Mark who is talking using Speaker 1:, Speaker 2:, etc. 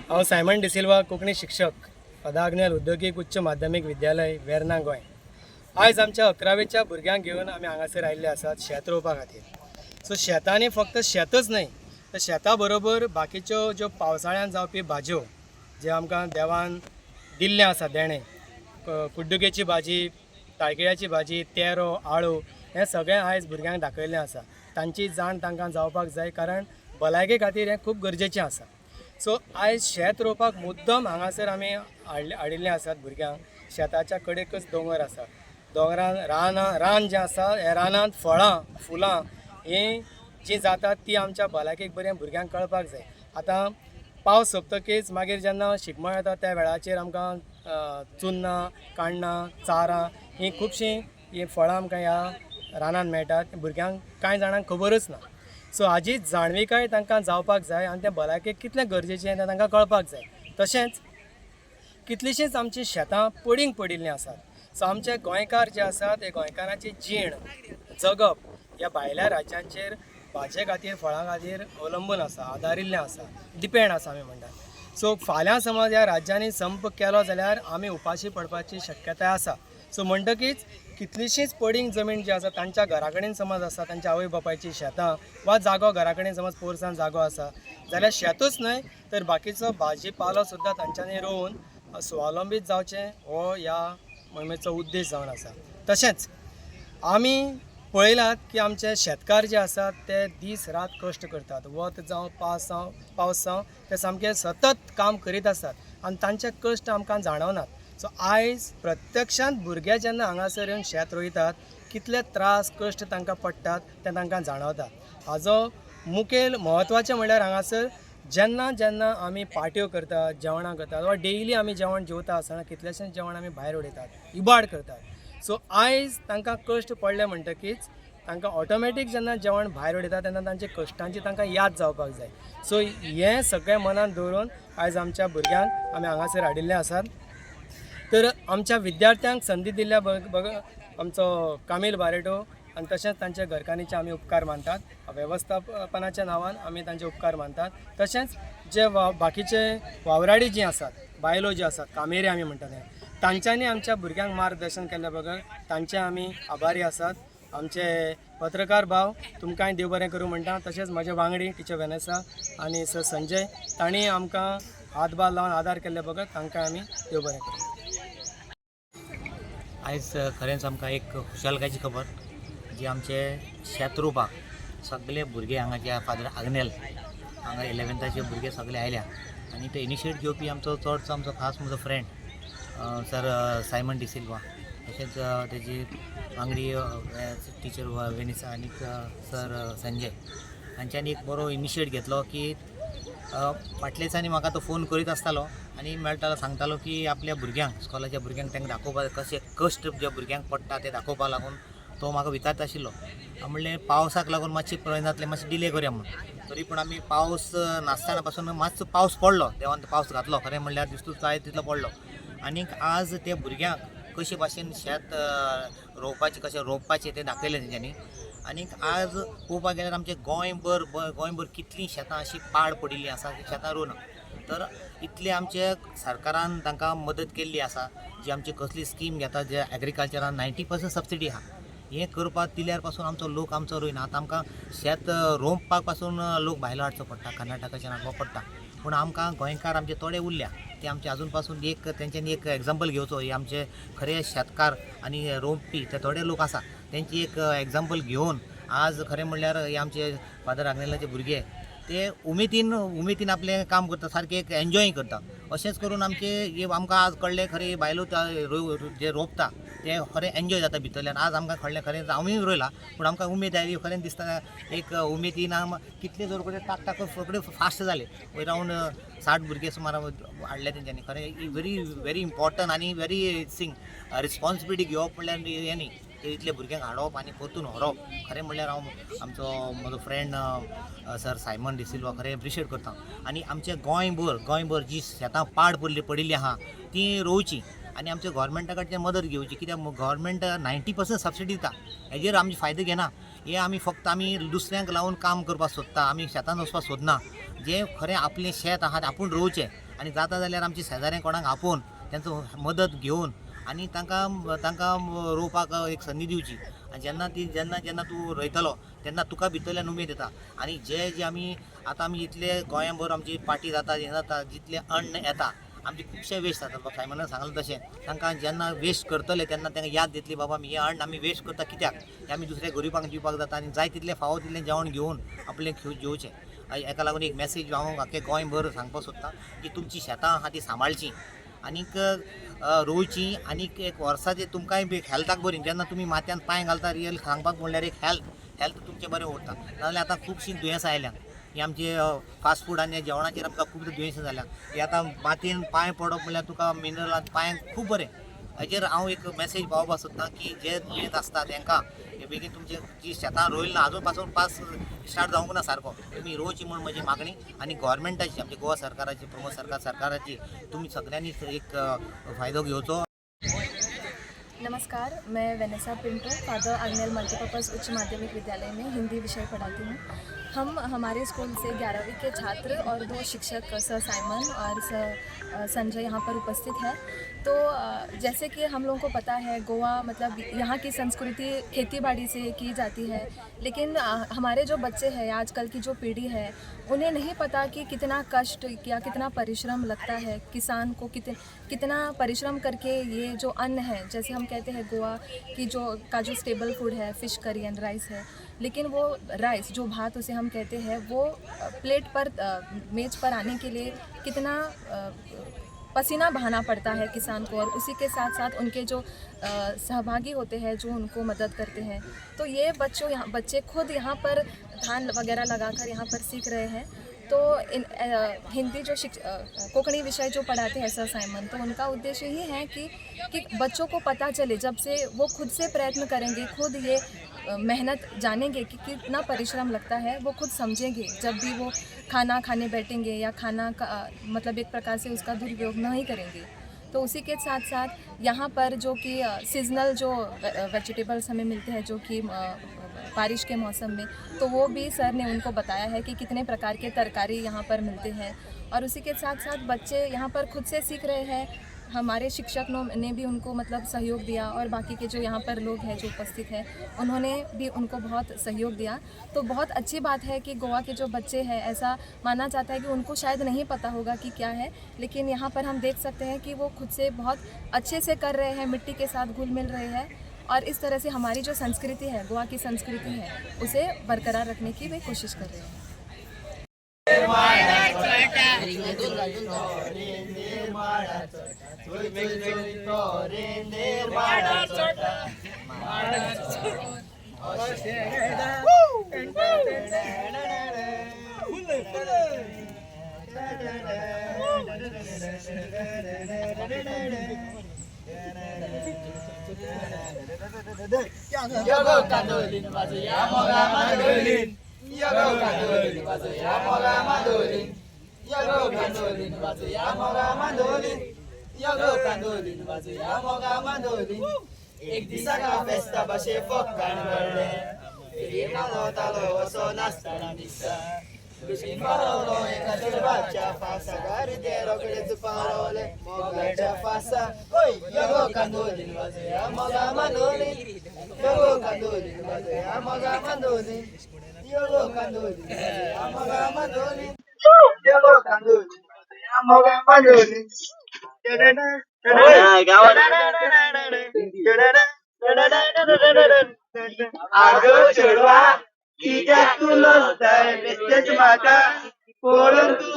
Speaker 1: हांव सायमन डिसिल्वा कोंकणी शिक्षक पदाग्नेल उद्योगीक उच्च माध्यमीक विद्यालय वेर्ना गोंय। आयज आमच्या 11वेच्या भुरग्यांक घेवन आमी हांगासर आयिल्ले आसात शेत रोवपा खातीर। सो शेतांनी फक्त शेतच न्हय तर शेता बरोबर बाकीच्यो ज्यो पावसाळ्यान जावपी भाज्यो जे आमकां देवान दिल्ले आसा देणे, कुड्डुकेची भाजी, ताळकिळ्याची भाजी, तेरो, आळू हें सगळें आयज भुरग्यांक दाखयल्लें आसा। तांची जाण तांकां जावपाक जाय कारण भलायके खातीर हें खूब गरजेचें आसा। सो आयज शेत रोवपाक मुद्दम हांगासर आमी हाडिल्ले आसात भुरग्यांक। शेताच्या कडेकच दोंगर आसा, दोंगरान रान जें आसा हे रानांत फळां फुलां हीं जीं जातात ती आमच्या भलायकेक बरें भुरग्यांक कळपाक जाय। आतां पावस सोंपतकीच मागीर जेन्ना शिगमो येता त्या वेळाचेर आमकां चुन्नां, काण्णां, चारां हीं खुबशीं हीं फळां आमकां ह्या रानांत मेळटात। भुरग्यांक कांय जाणांक खबरच ना। सो हाजी जाणविकाय तांकां जावपाक जाय आनी तें भलायकेक कितलें गरजेचें तें तांकां कळपाक जाय। तशेंच कितलींशींच आमचीं शेतां पडींग पडिल्लीं आसात। सो आमचे गोंयकार जे आसात ते गोंयकारांची जीण जगप ह्या भायल्या राज्यांचेर भाजे खातीर फळां खातीर अवलंबून आसा, आदारिल्लें आसा, डिपेंड आसा आमी म्हणटात। सो फाल्यां समज ह्या राज्यांनी संप केलो जाल्यार आमी उपाशी पडपाची शक्यताय आसा। सो म्हणटकीच कितलीशींच पडींग जमीन जी आसा तांच्या घरा कडेन समज आसा, तांच्या आवय बापायची शेतां वा जागो घरा कडेन समज पोरसांत जागो आसा जाल्यार शेतूच न्हय तर बाकीचो भाजी पालो सुद्दां तांच्यांनी रोवन स्वावलंबीत जावचें हो ह्या मोहिमेचो उद्देश जावन आसा। तशेंच आमी पळयलात की आमचे शेतकार जे आसात ते दीस रात कश्ट करतात, वत जावं पावस जावं ते सामके सतत काम करीत आसात आनी तांचे कश्ट आमकां जाणवनात। सो आयज प्रत्यक्षांत भुरगे जेन्ना हांगासर येवन शेत रोयतात कितले त्रास कश्ट तांकां पडटात तें तांकां जाणवता। हाजो मुखेल म्हत्वाचें म्हणल्यार हांगासर जेन्ना जेन्ना आमी पार्ट्यो करतात, जेवणां करतात वा डेयली आमी जेवण जेवता आसतना कितलेशेंच जेवण आमी भायर उडयतात, इबाड करतात। सो आयज तांकां कश्ट पडले म्हणटकीच तांकां ऑटोमॅटीक जेन्ना जेवण भायर उडयतात तेन्ना तांचे कश्टांची तांकां याद जावपाक जाय। सो हें सगळें मनांत दवरून आयज आमच्या भुरग्यांक आमी हांगासर हाडिल्ले आसात। तर आमच्या विद्यार्थ्यांक संदी दिल्ल्या आमचो कामील बारेटो आनी तशेंच तांच्या घरकान्नीचे आमी उपकार मानतात। वेवस्थापनाच्या नांवान आमी तांचे उपकार मानतात। तशेंच जे बाकीचे वावराडी जीं आसात, बायलो ज्यो आसात, कामेरी आमी म्हणटात तांच्यांनी आमच्या भुरग्यांक मार्गदर्शन केल्ल्या बगर तांचे आमी आभारी आसात। आमचे पत्रकार भाव तुमकांय देव बरें करूं म्हणटा। तशेंच म्हजे वांगडी टिचर वेनेसा आनी सर संजय तांणी आमकां हातभार लावन आदार केल्ल्या बगर तांकां आमी देव बरें करूं।
Speaker 2: आयज खरेंच आमकां एक खुशालकायची खबर जी आमचे शेत रोवपाक सगळे भुरगे हांगाच्या फादर आग्नेल हांगा 11वीचे भुरगे सगळे आयल्या आनी ते इनिशिएट घेवपी आमचो चडसो आमचो खास म्हजो फ्रेंड सर सायमन डिसिल्वा, तशेंच तेजी वांगडी टिचर वेनिसा आनी सर संजय हांच्यांनी एक बरो इनिशिएट घेतलो की फाटल्या दिसांनी म्हाका तो फोन करीत आसतालो आनी मेळटालो सांगतालो की आपल्या भुरग्यांक स्कॉलाच्या भुरग्यांक तांकां दाखोवपाक कशे कश्ट जे भुरग्यांक पडटा ते दाखोवपाक लागून तो म्हाका विचारता आशिल्लो। म्हणलें पावसाक लागून मातशें प्रयत्नांतले मातशें डिले करया म्हणून। तरी पूण आमी पावस नासतना पासून मातसो पावस पडलो, देवान पावस घातलो खरें म्हणल्यार दिसतूच जाय तितलो पडलो आनीक आज ते भुरग्यांक कशे भाशेन शेत कशें रोवपाचें तें दाखयलें तेंच्यांनी। आनीक आज पळोवपाक गेल्यार आमचें गोंयभर कितलीं शेतां अशीं पाड पडिल्लीं आसा, शेतां रोवना। तर इतले आमचे सरकारान तांकां मदत केल्ली आसा, जी आमची कसली स्कीम घेता जे एग्रीकल्चरान 90% सबसिडी आहा, हें करपाक दिल्यार पासून आमचो लोक आमचो रोयना। आतां आमकां शेत रोवपाक पासून लोक भायलो हाडचो पडटा, कर्नाटकाच्यान हाडचो पडटा, पूण आमकां गोंयकार आमचे थोडे उरल्या ते आमचे आजून पासून एक तेंच्यांनी एक एग्जाम्पल घेवचो। हे आमचे खरे शेतकार आनी रोवपी ते थोडे लोक आसा तेंची एक एग्जाम्पल घेवन आज खरें म्हणल्यार हे आमचे फादर आग्नेलाचे भुरगे ते उमेदीन आपलें काम करता, सारकें एक एन्जॉय करता। अशेंच करून आमचे आमकां आज कळ्ळें खरें बायलो जे रोंपता ते खरें एन्जॉय जाता भितरल्यान। आज आमकां कळ्ळें खरें हांवूय रोयला पूण आमकां उमेद आयली, खरें दिसता एक उमेदीन कितले जर कडेन टाक फुडें फास्ट जाले, अरावंड 60 भुरगे सुमार हाडले तेंच्यांनी। खरें व्हेरी इम्पॉर्टंट आनी व्हेरी रिस्पॉन्सिबिलिटी घेवप म्हणल्यार हें न्ही, इतले भुरग्यांक हाडप आनी परतून व्हरप। खरें म्हणल्यार हांव म्हजो फ्रेंड सर सायमन डिसिल्वा खरें एप्रिशिएट करता। आनी आमचे गोंयभर जी शेतां पाड पडिल्ली आहा ती रोवची आनी आमच्या गोवोरमेंटा कडच्यान मदत घेवची, कित्याक गोवोरमेंट 90% सबसिडी दिता, हेजेर आमचे फायदो घेना। हे आमी फक्त आमी दुसऱ्यांक लावून काम करपाक सोदता, आमी शेतान वचपाक सोदना. जे खरें आपलें शेत आहा आपूण रोवचें आनी जाता जाल्यार आमच्या शेजाऱ्या कोणाक आपोवन त्यांचो मदत घेवन आनी तांकां तांकां रोवपाक एक संदी दिवची. आनी जेन्ना तूं रोयतलो तेन्ना तुका भितरल्यान उमेद येता. आनी जे आमी आतां इतले गोंयाभर आमची पार्टी जाता हें जाता जितलें अन्न येता आमचे खुबशे वेस्ट जाता. बाबा सायमनान सांगलें तशें तांकां जेन्ना वेस्ट करतले तेन्ना तांकां याद येतली बाबा हें अन्न आमी वेस्ट करता कित्याक हें आमी दुसऱ्या गरीबांक दिवपाक जाता आनी जाय तितलें फावो तितलें जेवण घेवन आपलें जेवचें. हेका लागून एक मॅसेज हांव आख्खें गोंयभर सांगपाक सोदतां की तुमचीं शेतां आहा तीं सांबाळचीं आनीक रोवची आनीक एक वर्साचें तुमकांय बी हेल्थाक बरी. जेन्ना तुमी माथ्यान पांय घालता रियल सांगपाक म्हणल्यार एक हेल्थ तुमचें बरें उरता. नाजाल्यार आतां खुबशीं दुयेंसां आयल्या ही आमचे फास्ट फूड आनी जेवणाचेर आमकां खूब दुयेंसां जाल्या. ही आतां मातयेन पांय पडप म्हणल्यार तुका मिनरलांत पांयांक खूब बरें. हाजेर हांव एक मॅसेज पावोवपाक सोदतां की जे दुयेंत आसता तांकां हे बेगीन तुमचे जी शेतां रोयली ना आजून पासून पास स्टार्ट जावंक ना सारको तुमी रोवची म्हूण म्हजी मागणी. आनी गोवोरमेंटाची आमच्या गोवा सरकाराची प्रमोद सरकाराची तुमी सगळ्यांनी एक फायदो घेवचो.
Speaker 3: नमस्कार, मैं Vanessa Pinto father Agnel multipurpose उच्च माध्यमिक विद्यालय में हिंदी विषय पढ़ाती हूँ. हम हमारे स्कूल से 11वीं के छात्र और 2 शिक्षक सर साइमन और सर संजय यहाँ पर उपस्थित हैं. तो जैसे कि हम लोगों को पता है गोवा मतलब यहाँ की संस्कृति खेती बाड़ी से की जाती है, लेकिन हमारे जो बच्चे हैं आजकल की जो पीढ़ी है उन्हें नहीं पता कि कितना कष्ट या कितना परिश्रम लगता है किसान को, कितना परिश्रम करके ये जो अन्न है, जैसे हम कहते हैं गोवा की जो स्टेबल फूड है फ़िश करी एंड राइस है, लेकिन वो राइस जो भात उसे हम कहते हैं वो प्लेट पर मेज पर आने के लिए कितना पसीना बहाना पड़ता है किसान को, और उसी के साथ साथ उनके जो सहभागी होते हैं जो उनको मदद करते हैं. तो ये बच्चे खुद यहाँ पर धान वगैरह लगाकर यहाँ पर सीख रहे हैं. तो हिंदी जो कोंकणी विषय जो पढ़ाते हैं सर साइमन, तो उनका उद्देश्य ही है कि बच्चों को पता चले, जब से वो खुद से प्रयत्न करेंगे, खुद ये मेहनत जानेंगे कि कितना परिश्रम लगता है, वो खुद समझेंगे जब भी वो खाना खाने बैठेंगे या खाना का मतलब एक प्रकार से उसका दुरुपयोग नहीं करेंगे. तो उसी के साथ साथ यहाँ पर जो कि सीजनल जो वेजिटेबल्स हमें मिलते हैं जो कि बारिश के मौसम में, तो वो भी सर ने उनको बताया है कि कितने प्रकार के तरकारी यहाँ पर मिलते हैं. और उसी के साथ साथ बच्चे यहाँ पर खुद से सीख रहे हैं. हमारे शिक्षक ने भी उनको मतलब सहयोग दिया, और बाकी के जो यहाँ पर लोग हैं जो उपस्थित हैं उन्होंने भी उनको बहुत सहयोग दिया. तो बहुत अच्छी बात है कि गोवा के जो बच्चे हैं, ऐसा माना जाता है कि उनको शायद नहीं पता होगा कि क्या है, लेकिन यहाँ पर हम देख सकते हैं कि वो खुद से बहुत अच्छे से कर रहे हैं, मिट्टी के साथ घुल मिल रहे हैं, और इस तरह से हमारी जो संस्कृति है, गोवा की संस्कृति है, उसे बरकरार रखने की वे कोशिश कर रहे हैं.
Speaker 4: Yogo Kandolin, Mazia Moga Mandolin. Yogo Kandolin, Mazia Moga Mandolin. Yogo Kandolin, Mazia Moga Mandolin. Yogo Kandolin, Mazia Moga Mandolin. एक दिसा का फेस्ता बशे फक्कान घडले फिरीमालो तालो असो नासतना दिसा कुशीन पावलो एका चेडवाच्या फासा गारी ते रोकडेच पावले मोगाच्या फासा ओय योगो कांदोलीन वाजया मोगा मांदोलीन योगो कांदोलीन वाजया मोगा मांदोलीन योगो कांदोलीन वाजया मोगा मांदोलीन योगो कांदोलीन वाजया मोगा मांदोलीन आगो चेडवा कित्याक तूं लजताय बेश्टेच म्हाका पळोवन तूं